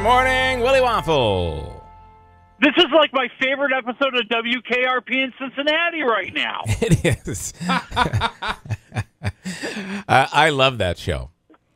morning, Willie Waffle. This is like my favorite episode of WKRP in Cincinnati right now. It is. I love that show.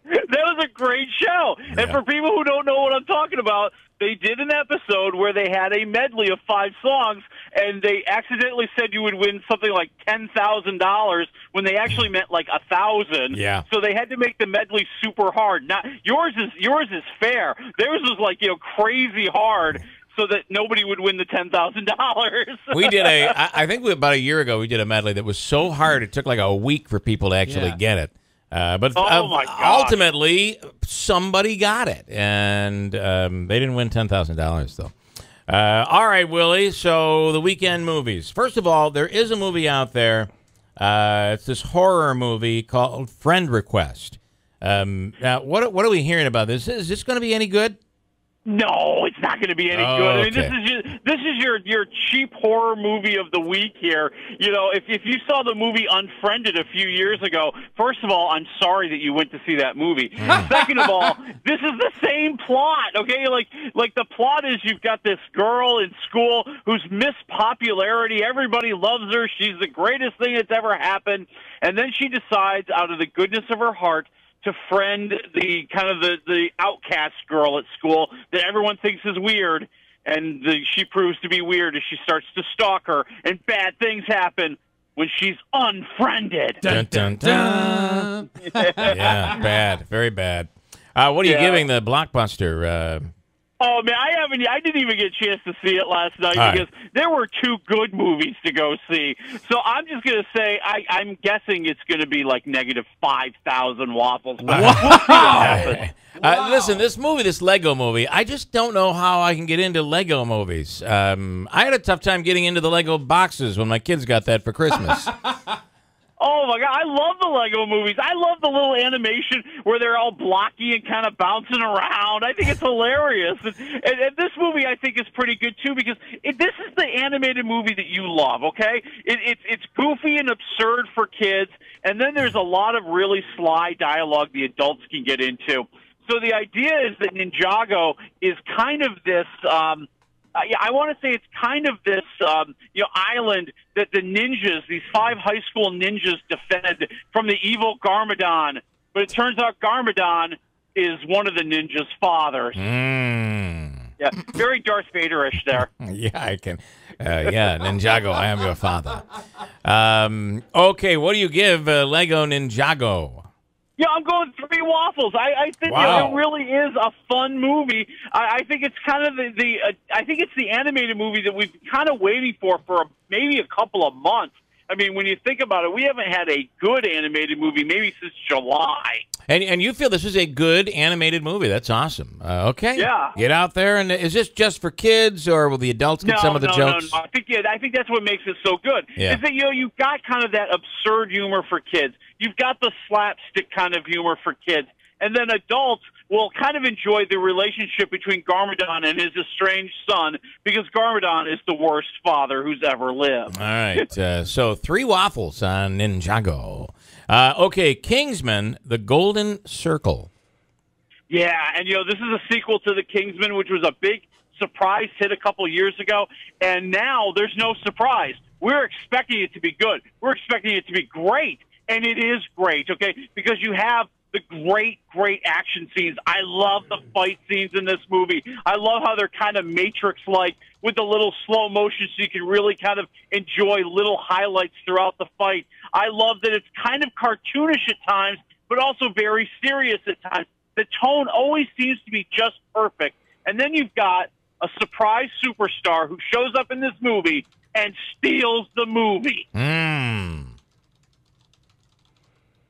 That was a great show. Yeah. And for people who don't know what I'm talking about, they did an episode where they had a medley of 5 songs, and they accidentally said you would win something like $10,000 when they actually meant like 1,000. Yeah. So they had to make the medley super hard. Now yours is fair. Theirs was like crazy hard, so that nobody would win the $10,000. We did I think about a year ago, we did a medley that was so hard it took like a week for people to actually get it. But oh my gosh. Ultimately, somebody got it, and they didn't win $10,000 though. All right, Willie. So the weekend movies. First of all, there is a movie out there. It's this horror movie called Friend Request. Now, what are we hearing about this? Is this going to be any good? No, it's not going to be any good. I mean, this is your cheap horror movie of the week here. You know, if you saw the movie Unfriended a few years ago, first of all, I'm sorry that you went to see that movie. Second of all, this is the same plot. Okay, like the plot is you've got this girl in school who's missed popularity. Everybody loves her. She's the greatest thing that's ever happened, and then she decides, out of the goodness of her heart, to friend the kind of the outcast girl at school that everyone thinks is weird, and she proves to be weird as she starts to stalk her, and bad things happen when she's unfriended. Dun, dun, dun. Yeah, bad, very bad. What are you giving the Blockbuster? Oh man, I didn't even get a chance to see it last night because there were 2 good movies to go see. So I'm just going to say I'm guessing it's going to be like negative 5,000 waffles. Wow. Listen, this Lego movie, I just don't know how I can get into Lego movies. I had a tough time getting into the Lego boxes when my kids got that for Christmas. Oh, my God. I love the Lego movies. I love the little animation where they're all blocky and kind of bouncing around. I think it's hilarious. And this movie, I think, is pretty good, too, because this is the animated movie that you love, okay? It's goofy and absurd for kids, and then there's a lot of really sly dialogue the adults can get into. So the idea is that Ninjago is kind of this... I want to say it's kind of this, island that the ninjas, these 5 high school ninjas, defend from the evil Garmadon. But it turns out Garmadon is one of the ninjas' fathers. Yeah, very Darth Vader-ish there. Yeah, I can. Ninjago, I am your father. Okay, what do you give Lego Ninjago? Yeah, I'm going 3 waffles. I think it really is a fun movie. I think it's kind of I think it's the animated movie that we've been kind of waiting for maybe a couple of months. I mean, when you think about it, we haven't had a good animated movie maybe since July. And you feel this is a good animated movie. That's awesome. Okay. Yeah. Get out there. And is this just for kids, or will the adults get some of the jokes? No. I think that's what makes it so good. Yeah. Is that, you've got kind of that absurd humor for kids. You've got the slapstick kind of humor for kids. And then adults will kind of enjoy the relationship between Garmadon and his estranged son, because Garmadon is the worst father who's ever lived. All right. So 3 waffles on Ninjago. Okay, Kingsman, The Golden Circle. Yeah, and this is a sequel to The Kingsman, which was a big surprise hit a couple years ago, and now there's no surprise. We're expecting it to be good. We're expecting it to be great, and it is great, okay, because you have the great action scenes. I love the fight scenes in this movie. I love how they're kind of Matrix-like with the little slow motion, so you can really kind of enjoy little highlights throughout the fight. I love that it's kind of cartoonish at times, but also very serious at times. The tone always seems to be just perfect. And then you've got a surprise superstar who shows up in this movie and steals the movie.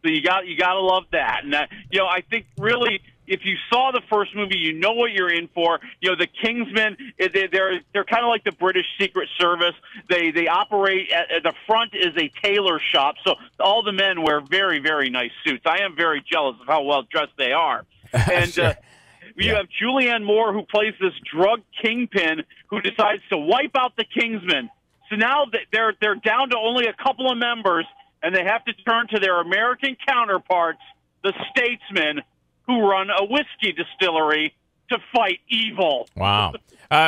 So you got to love that. And I think really, if you saw the first movie, you know what you're in for. The Kingsmen, they're kind of like the British Secret Service. They operate at the front is a tailor shop, so all the men wear very, very nice suits. I am very jealous of how well dressed they are. And Sure. You have Julianne Moore, who plays this drug kingpin who decides to wipe out the Kingsmen. So now they're down to only a couple of members, and they have to turn to their American counterparts, the statesmen, who run a whiskey distillery to fight evil. Wow.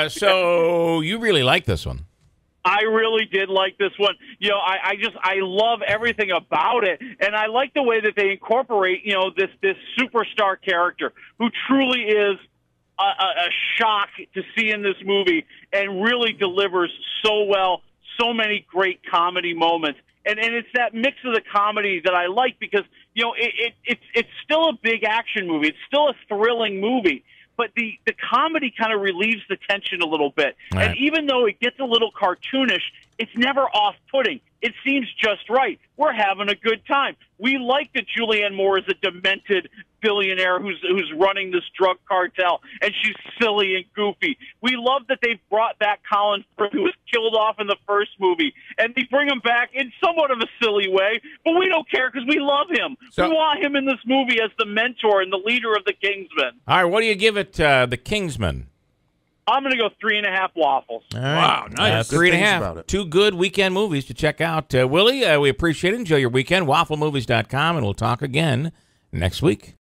So you really like this one? I really did like this one. You know, I love everything about it, and I like the way that they incorporate, you know, this superstar character who truly is a shock to see in this movie and really delivers so well, so many great comedy moments. And it's that mix of the comedy that I like because, you know, it's still a big action movie. It's still a thrilling movie. But the comedy kind of relieves the tension a little bit. Right. And even though it gets a little cartoonish, it's never off-putting. It seems just right. We're having a good time. We like that Julianne Moore is a demented billionaire who's running this drug cartel, and she's silly and goofy. We love that they've brought back Colin Firth, who was killed off in the first movie, and they bring him back in somewhat of a silly way, but we don't care because we love him. We want him in this movie as the mentor and the leader of the Kingsmen. All right, what do you give it, the Kingsmen? I'm going to go 3.5 waffles. All right. Wow, nice. 3.5. Two good weekend movies to check out. Willie, we appreciate it. Enjoy your weekend. WaffleMovies.com, and we'll talk again next week.